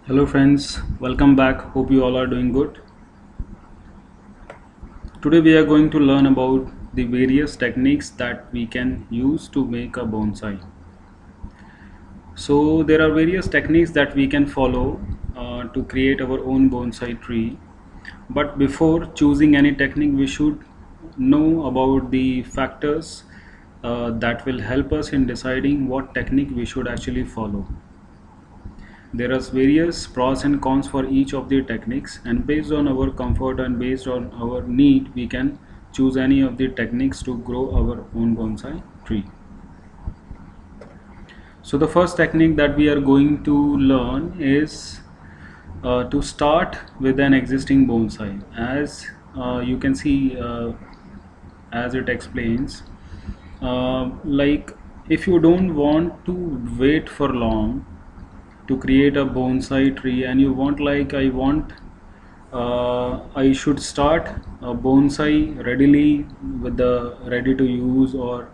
Hello friends, welcome back. Hope you all are doing good. Today we are going to learn about the various techniques that we can use to make a bonsai. So there are various techniques that we can follow to create our own bonsai tree. But before choosing any technique, we should know about the factors that will help us in deciding what technique we should actually follow. There are various pros and cons for each of the techniques, and based on our comfort and based on our need, we can choose any of the techniques to grow our own bonsai tree. So the first technique that we are going to learn is to start with an existing bonsai. As you can see, as it explains, like if you don't want to wait for long to create a bonsai tree, and you want, like I should start a bonsai readily with the ready to use or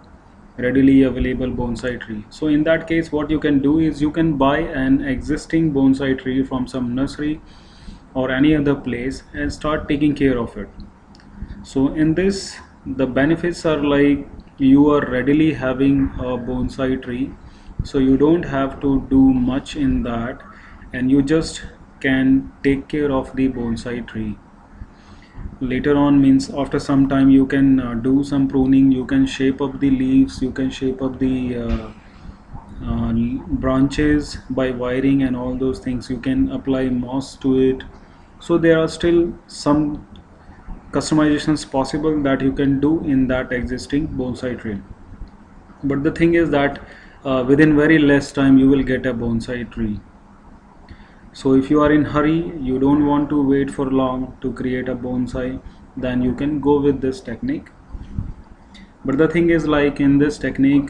readily available bonsai tree. So in that case, what you can do is you can buy an existing bonsai tree from some nursery or any other place and start taking care of it. So in this, the benefits are like you are readily having a bonsai tree, so you don't have to do much in that, and you just can take care of the bonsai tree. Later on, means after some time, you can do some pruning, you can shape up the leaves, you can shape up the branches by wiring and all those things. You can apply moss to it. So there are still some customizations possible that you can do in that existing bonsai tree. But the thing is that within very less time you will get a bonsai tree. So if you are in hurry, you don't want to wait for long to create a bonsai, then you can go with this technique. But the thing is, like in this technique,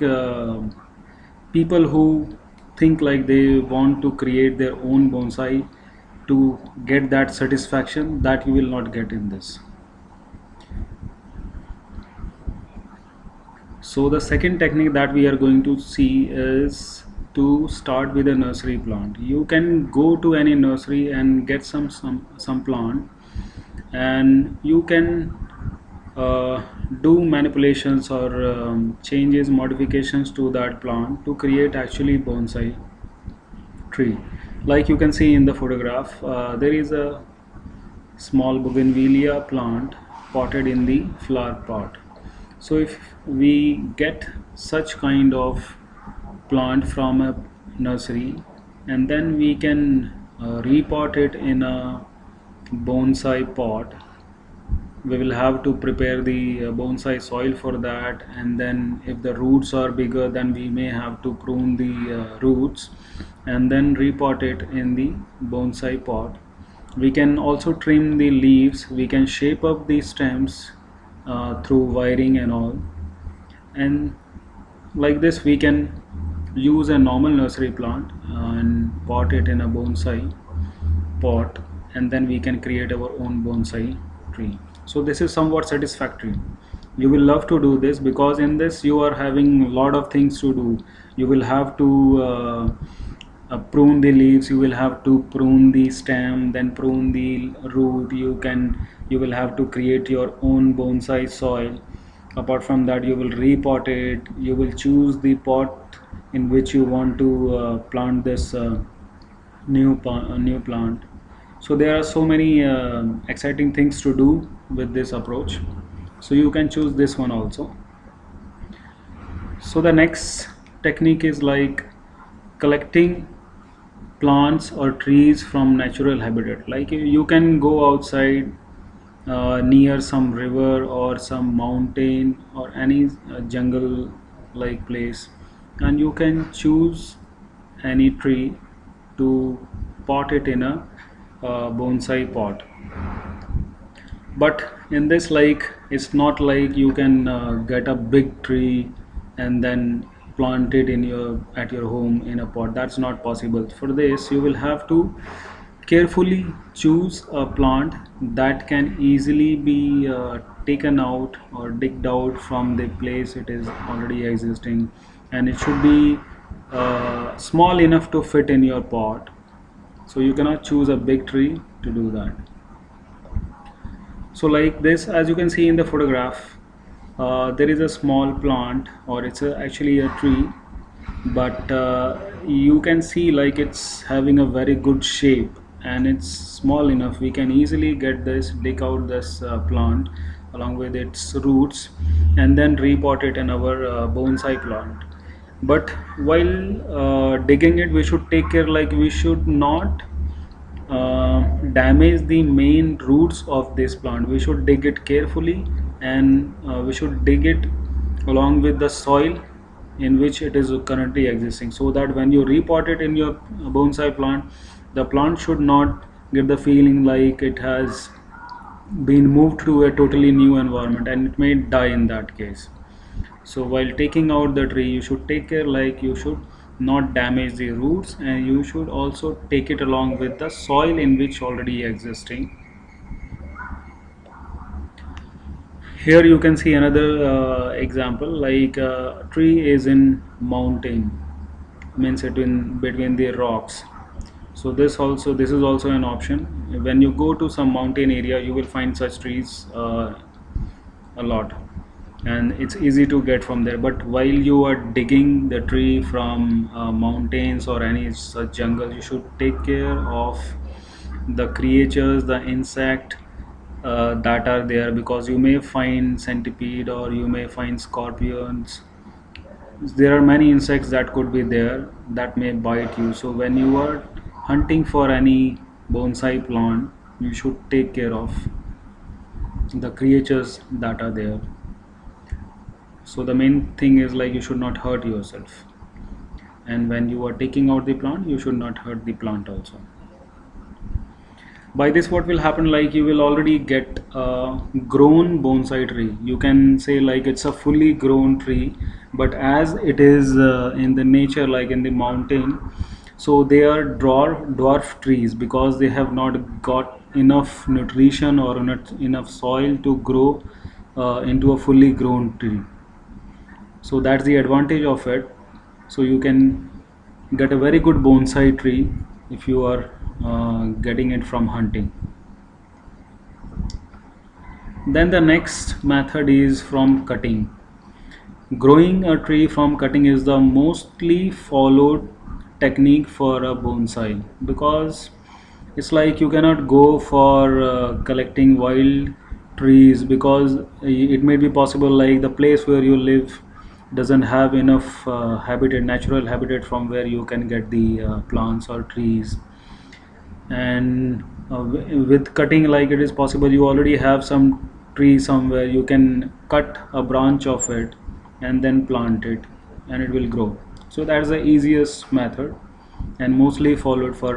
people who think like they want to create their own bonsai to get that satisfaction, that you will not get in this. So the second technique that we are going to see is to start with a nursery plant. You can go to any nursery and get some plant, and you can do manipulations or changes, modifications to that plant to create actually bonsai tree. Like you can see in the photograph, there is a small bougainvillea plant potted in the flower pot. So if we get such kind of plant from a nursery, and then we can repot it in a bonsai pot. We will have to prepare the bonsai soil for that, and then if the roots are bigger, then we may have to prune the roots and then repot it in the bonsai pot. We can also trim the leaves, we can shape up the stems through wiring and all, and like this we can use a normal nursery plant and pot it in a bonsai pot, and then we can create our own bonsai tree. So this is somewhat satisfactory. You will love to do this because in this you are having a lot of things to do. You will have to prune the leaves, you will have to prune the stem, then prune the root. You will have to create your own bonsai soil. Apart from that, you will repot it, you will choose the pot in which you want to plant this new plant. So there are so many exciting things to do with this approach, so you can choose this one also. So the next technique is like collecting plants or trees from natural habitat. Like you can go outside near some river or some mountain or any jungle like place, and you can choose any tree to pot it in a bonsai pot. But in this, like it's not like you can get a big tree and then plant it in your at your home in a pot. That's not possible. For this you will have to carefully choose a plant that can easily be taken out or digged out from the place it is already existing, and it should be small enough to fit in your pot. So you cannot choose a big tree to do that. So like this, as you can see in the photograph, there is a small plant, or it's actually a tree, but you can see like it's having a very good shape, and it's small enough we can easily get this, dig out this plant along with its roots, and then repot it in our bonsai plant. But while digging it, we should take care, like we should not damage the main roots of this plant. We should dig it carefully, and we should dig it along with the soil in which it is currently existing, so that when you repot it in your bonsai plant, the plant should not get the feeling like it has been moved to a totally new environment, and it may die in that case. So while taking out the tree, you should take care, like you should not damage the roots, and you should also take it along with the soil in which already existing. Here you can see another example, like a tree is in mountain, means it in between the rocks. So this is also an option. When you go to some mountain area, you will find such trees a lot, and it's easy to get from there. But while you are digging the tree from mountains or any such jungle, you should take care of the creatures, the insect that are there, because you may find centipede or you may find scorpions. There are many insects that could be there that may bite you. So when you are hunting for any bonsai plant, you should take care of the creatures that are there. So the main thing is, like, you should not hurt yourself, and when you are taking out the plant, you should not hurt the plant also. By this, what will happen, like you will already get a grown bonsai tree. You can say like it's a fully grown tree, but as it is in the nature, like in the mountain, so they are dwarf trees, because they have not got enough nutrition or not enough soil to grow into a fully grown tree. So that's the advantage of it. So you can get a very good bonsai tree if you are getting it from hunting. Then the next method is from cutting. Growing a tree from cutting is the mostly followed technique for a bonsai, because it's like you cannot go for collecting wild trees, because it may be possible like the place where you live doesn't have enough habitat, natural habitat from where you can get the plants or trees. And with cutting, like it is possible you already have some tree somewhere, you can cut a branch of it and then plant it, and it will grow. So that's the easiest method and mostly followed for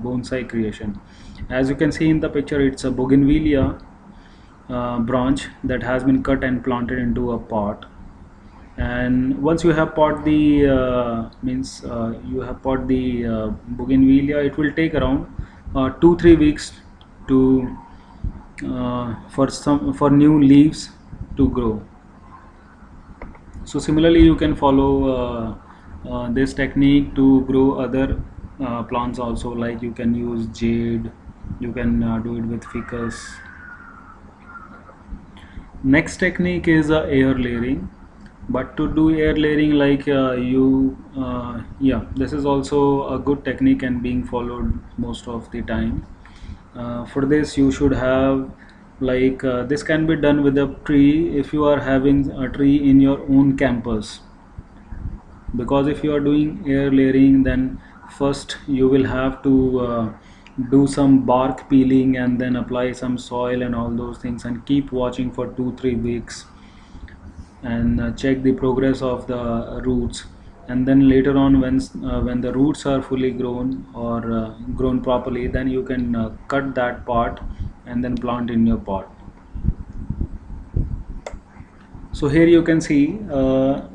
bonsai creation. As you can see in the picture, it's a bougainvillea branch that has been cut and planted into a pot. And once you have pot the you have pot the bougainvillea, it will take around 2-3 weeks to for new leaves to grow. So similarly, you can follow this technique to grow other plants also, like you can use jade, you can do it with ficus. Next technique is air layering. But to do air layering, like yeah, this is also a good technique and being followed most of the time. For this, you should have, like this can be done with a tree if you are having a tree in your own campus, because if you are doing air layering, then first you will have to do some bark peeling and then apply some soil and all those things, and keep watching for 2-3 weeks, and check the progress of the roots. And then later on, when the roots are fully grown or grown properly, then you can cut that part and then plant in your pot. So here you can see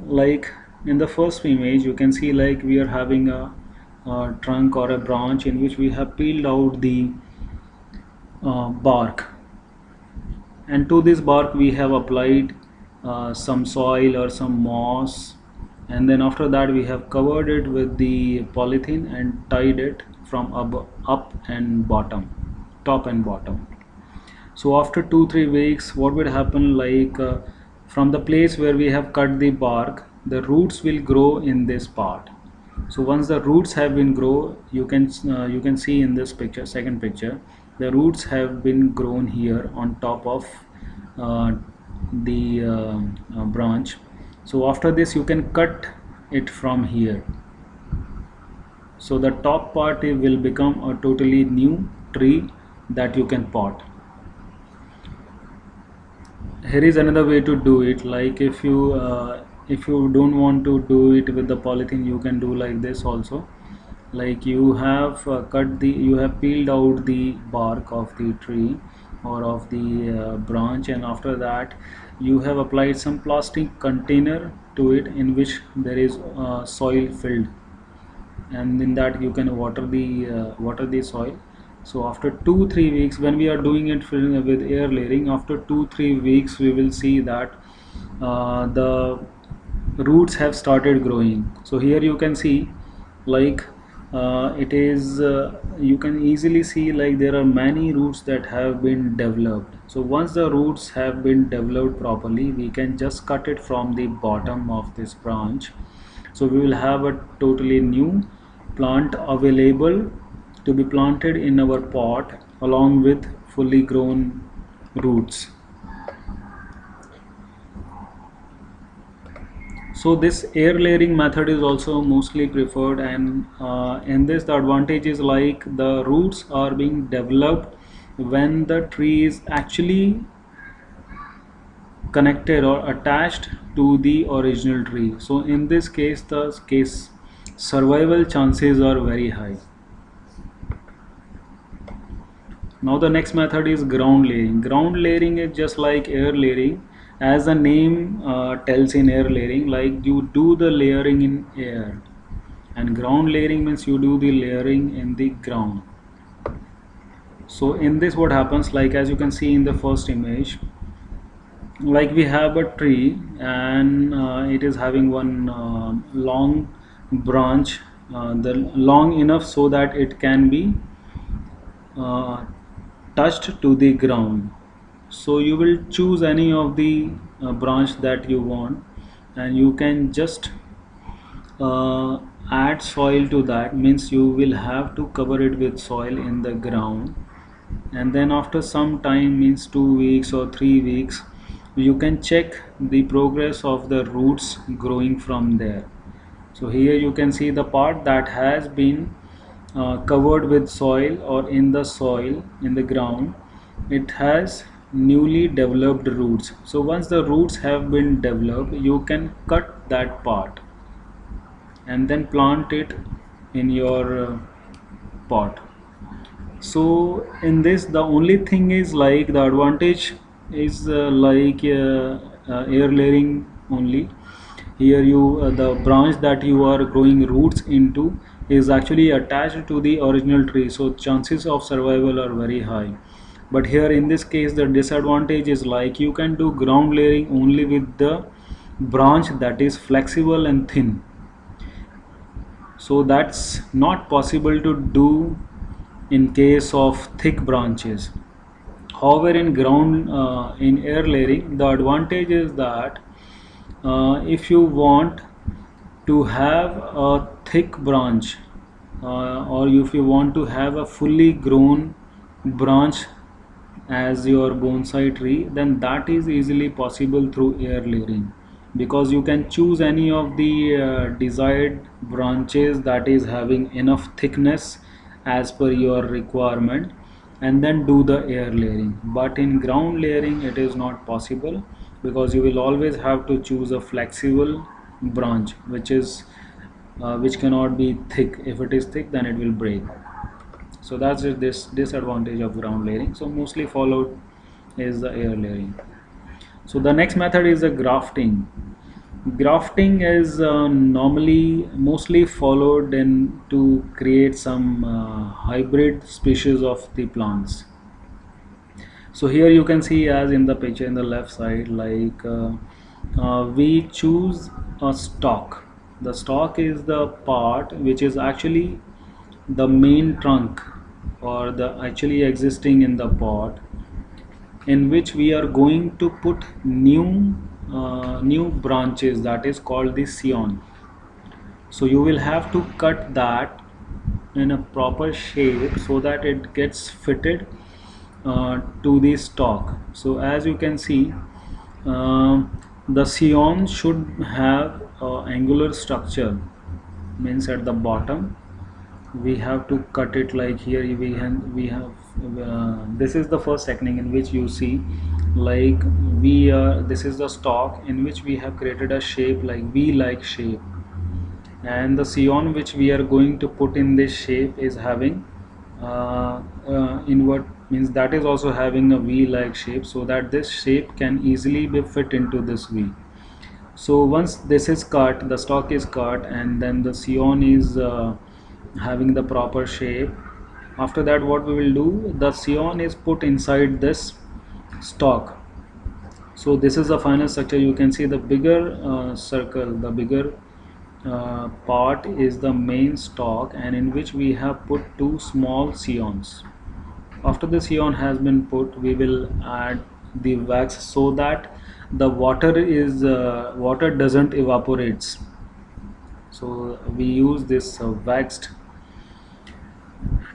like in the first image, you can see like we are having a trunk or a branch in which we have peeled out the bark, and to this bark we have applied some soil or some moss, and then after that we have covered it with the polythene and tied it from up and bottom, top and bottom. So after 2-3 weeks, what would happen, like from the place where we have cut the bark, the roots will grow in this part. So once the roots have been grow, you can see in this picture, second picture, the roots have been grown here on top of uh, the branch. So after this you can cut it from here, so the top part will become a totally new tree that you can pot. Here is another way to do it, like if you don't want to do it with the polythene, you can do like this also. Like you have you have peeled out the bark of the tree or of the branch, and after that you have applied some plastic container to it in which there is soil filled, and in that you can water the soil. So after 2-3 weeks, when we are doing it with air layering, after 2-3 weeks we will see that the roots have started growing. So here you can see, like it is you can easily see like there are many roots that have been developed. So once the roots have been developed properly, we can just cut it from the bottom of this branch. So we will have a totally new plant available to be planted in our pot along with fully grown roots. So this air layering method is also mostly preferred, and in this the advantage is like the roots are being developed when the tree is actually connected or attached to the original tree. So in this case, the case survival chances are very high. Now the next method is ground layering. Ground layering is just like air layering, as the name tells in air layering, like you do the layering in air, and ground layering means you do the layering in the ground. So in this what happens, like as you can see in the first image, like we have a tree, and it is having one long branch, the long enough so that it can be uh, touched to the ground. So you will choose any of the branch that you want, and you can just uh, add soil to that, means you will have to cover it with soil in the ground, and then after some time, means 2 weeks or 3 weeks, you can check the progress of the roots growing from there. So here you can see the part that has been covered with soil or in the soil in the ground, it has newly developed roots. So once the roots have been developed, you can cut that part and then plant it in your pot. So in this the only thing is like the advantage is air layering only. Here you the branch that you are growing roots into is actually attached to the original tree, so chances of survival are very high. But here in this case the disadvantage is like you can do ground layering only with the branch that is flexible and thin, so that's not possible to do in case of thick branches. However, in air layering, the advantage is that if you want to have a thick branch, or if you want to have a fully grown branch as your bonsai tree, then that is easily possible through air layering, because you can choose any of the desired branches that is having enough thickness as per your requirement, and then do the air layering. But in ground layering it is not possible, because you will always have to choose a flexible branch which cannot be thick. If it is thick, then it will break. So that's it, this disadvantage of ground layering. So mostly followed is the air layering. So the next method is the grafting. Grafting is normally mostly followed in to create some hybrid species of the plants. So here you can see, as in the picture in the left side, like we choose a stalk. The stalk is the part which is actually the main trunk, or the actually existing in the pot, in which we are going to put new branches, that is called the scion. So you will have to cut that in a proper shape so that it gets fitted to the stalk. So as you can see, the scion should have angular structure, means at the bottom we have to cut it like here. We have this is the first technique in which you see, like this is the stalk in which we have created a shape like V like shape, and the scion which we are going to put in this shape is having invert, means that is also having a V like shape, so that this shape can easily be fit into this V. So once this is cut, the stalk is cut, and then the scion is having the proper shape. After that, what we will do, the scion is put inside this stalk. So this is the final structure. You can see the bigger circle, the bigger part is the main stalk, and in which we have put two small scions. After the scion has been put, we will add the wax so that the water doesn't evaporates. So we use this waxed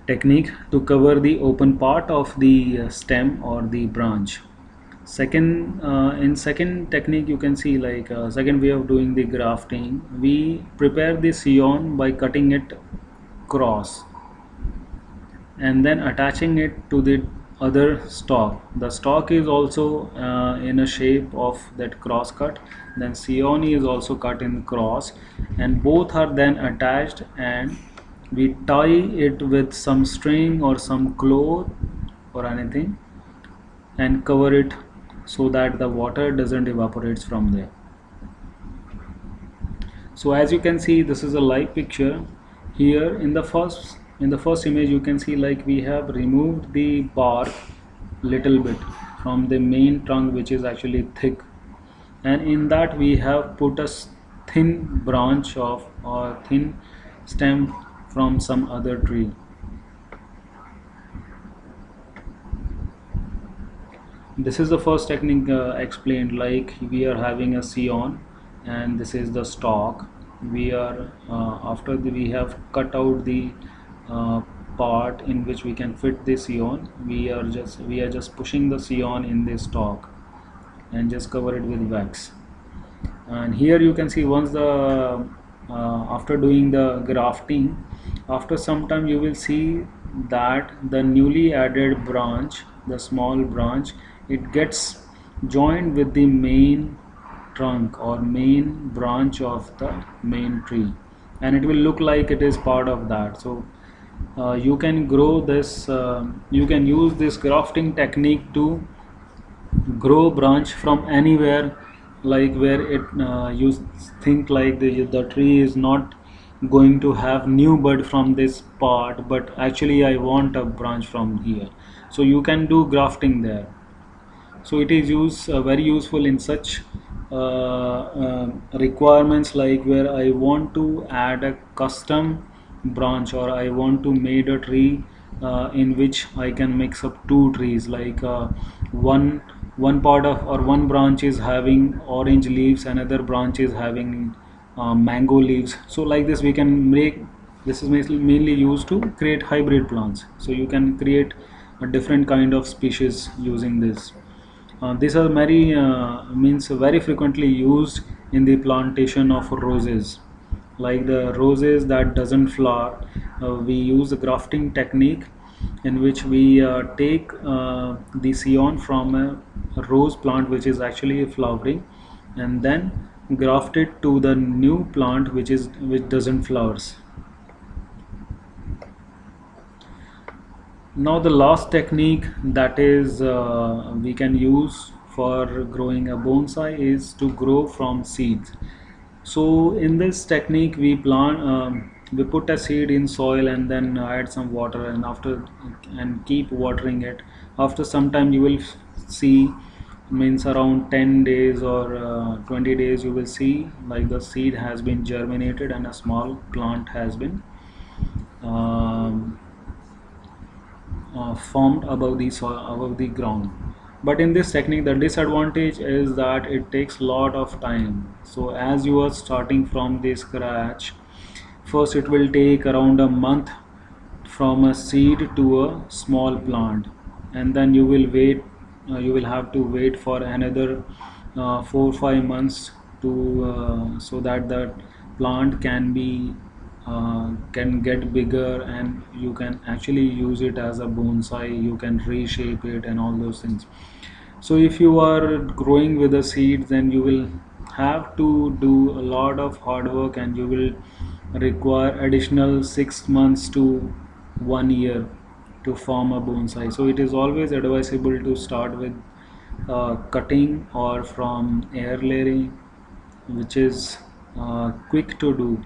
technique to cover the open part of the stem or the branch. In second technique, you can see, like second way of doing the grafting, we prepare the scion by cutting it cross and then attaching it to the other stalk. The stalk is also in a shape of that cross cut, then scion is also cut in cross, and both are then attached, and we tie it with some string or some cloth or anything and cover it so that the water doesn't evaporate from there. So as you can see, this is a live picture. Here in the first image, you can see like we have removed the bark little bit from the main trunk, which is actually thick, and in that we have put a thin branch of or thin stem from some other tree. This is the first technique explained, like we are having a scion and this is the stalk. We are we have cut out the uh, part in which we can fit the scion. We are just pushing the scion in the stalk and just cover it with wax. And here you can see, once the after doing the grafting, after some time you will see that the newly added branch, the small branch, it gets joined with the main trunk or main branch of the main tree, and it will look like it is part of that. So you can grow this you can use this grafting technique to grow branch from anywhere, like where it you think like the tree is not going to have new bud from this part, but actually I want a branch from here, so you can do grafting there. So it is very useful in such requirements, like where I want to add a custom branch, or I want to made a tree in which I can mix up two trees, like one one part of or one branch is having orange leaves, another branch is having mango leaves. So like this we can make, this is mainly used to create hybrid plants, so you can create a different kind of species using this. These are very frequently used in the plantation of roses, like the roses that doesn't flower. We use the grafting technique in which we take the scion from a rose plant which is actually flowering, and then graft it to the new plant which doesn't flowers. Now the last technique that is we can use for growing a bonsai is to grow from seeds. So in this technique we put a seed in soil and then add some water, and keep watering it. After some time you will see, means around 10 days or 20 days, you will see like the seed has been germinated and a small plant has been um, formed above the soil, above the ground. But in this technique, the disadvantage is that it takes a lot of time. So as you are starting from the scratch, first it will take around a month from a seed to a small plant, and then you will wait, you will have to wait for another 4 or 5 months to so that the plant can be can get bigger, and you can actually use it as a bonsai. You can reshape it and all those things. So if you are growing with the seeds, then you will have to do a lot of hard work, and you will require additional 6 months to 1 year to form a bonsai. So it is always advisable to start with cutting or from air layering, which is quick to do.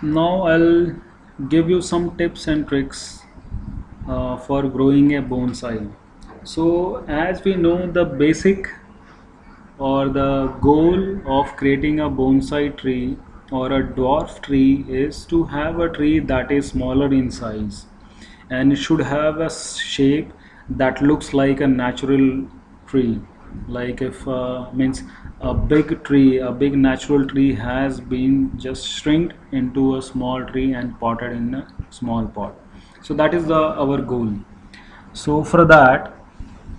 Now I'll give you some tips and tricks for growing a bonsai. So as we know, the basic or the goal of creating a bonsai tree or a dwarf tree is to have a tree that is smaller in size, and it should have a shape that looks like a natural tree. Like if means a big tree, a big natural tree has been just shrinked into a small tree and potted in a small pot. So that is the our goal. So for that,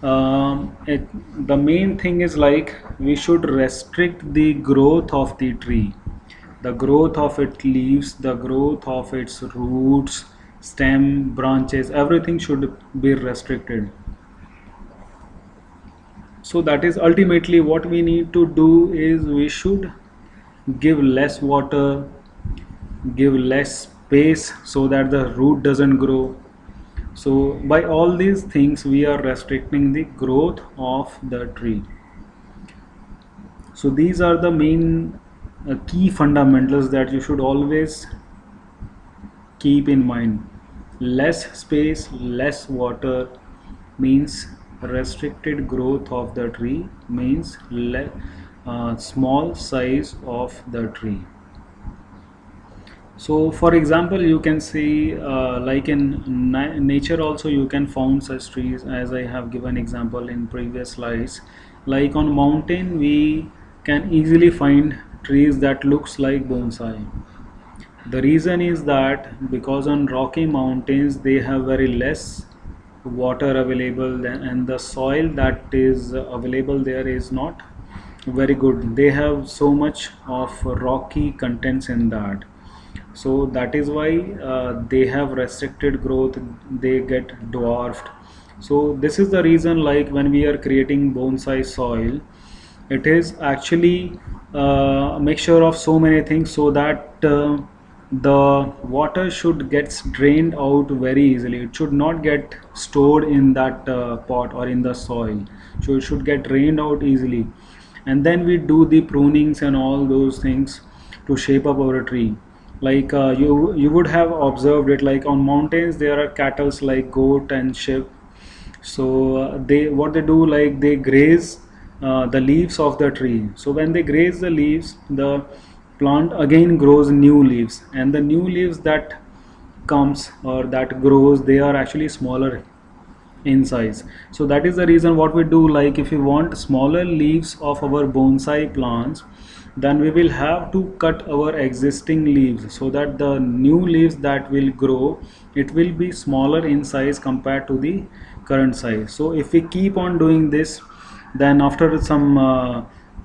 the main thing is like we should restrict the growth of the tree, the growth of its leaves, the growth of its roots, stem, branches, everything should be restricted. So that is ultimately what we need to do is we should give less water, give less space so that the root doesn't grow. So by all these things we are restricting the growth of the tree. So these are the main key fundamentals that you should always keep in mind. Less space, less water means restricted growth of the tree, means small size of the tree. So for example, you can see like in nature also you can found such trees, as I have given example in previous slides. Like on mountain we can easily find trees that looks like bonsai. The reason is that because on rocky mountains they have very less water available, and the soil that is available there is not very good. They have so much of rocky contents in that. So that is why they have restricted growth, they get dwarfed. So this is the reason, like when we are creating bonsai soil, it is actually a mixture of so many things, so that the water should get drained out very easily. It should not get stored in that pot or in the soil, so it should get drained out easily. And then we do the prunings and all those things to shape up our tree. Like you would have observed it, like on mountains there are cattles like goat and sheep. So they what they do, like they graze the leaves of the tree. So when they graze the leaves, the plant again grows new leaves, and the new leaves that comes or that grows, they are actually smaller in size. So that is the reason what we do, like if we want smaller leaves of our bonsai plants, then we will have to cut our existing leaves, so that the new leaves that will grow, it will be smaller in size compared to the current size. So if we keep on doing this, then after some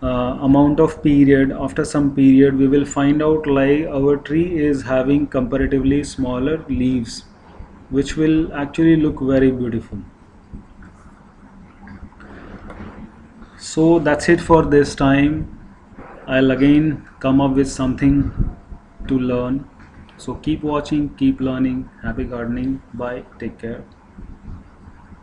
amount of period, after some period, we will find out like our tree is having comparatively smaller leaves, which will actually look very beautiful. So that's it for this time. I'll again come up with something to learn. So keep watching, keep learning. Happy gardening. Bye. Take care.